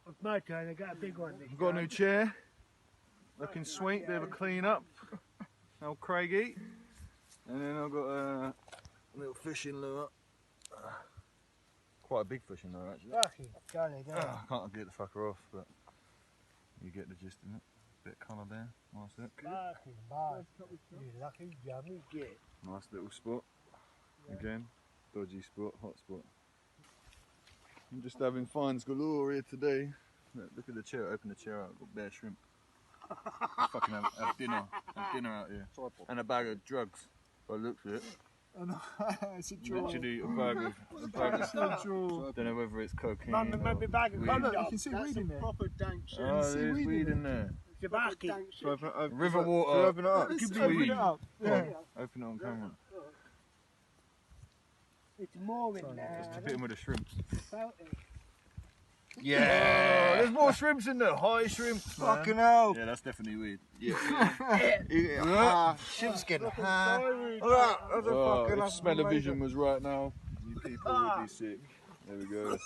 It's my turn, I got a big one this We've got a time. new chair. Looking sweet, bit of a clean up. Old Craigie. And then I've got a little fishing lure. Quite a big fishing lure actually. Lucky, golly, golly. I can't get the fucker off, but you get the gist in it. Bit of colour there, nice look. Lucky, bye. You lucky, yummy, get. Nice little spot. Again, dodgy spot, hot spot. I'm just having finds galore here today. Look at the chair, open the chair out, got bare shrimp. Fucking have dinner out here. And a bag of drugs, by the looks of it. It's a draw. Literally a bag of don't know whether it's cocaine or Maybe bag of weed. colour. You can see weed in there. Proper dank shit. Oh, there's weed in there. Tabaki. River water. Open it up. Open it up. Yeah. Open it on camera. It's more in there. Just to hit him with the shrimps. Felt it. Yeah, there's more shrimps in there. High shrimps. Fucking hell. Yeah, that's definitely weed. Yeah. Sheepskin. Look, Oh, if smell-o-vision was right now, you people would be sick. There we go.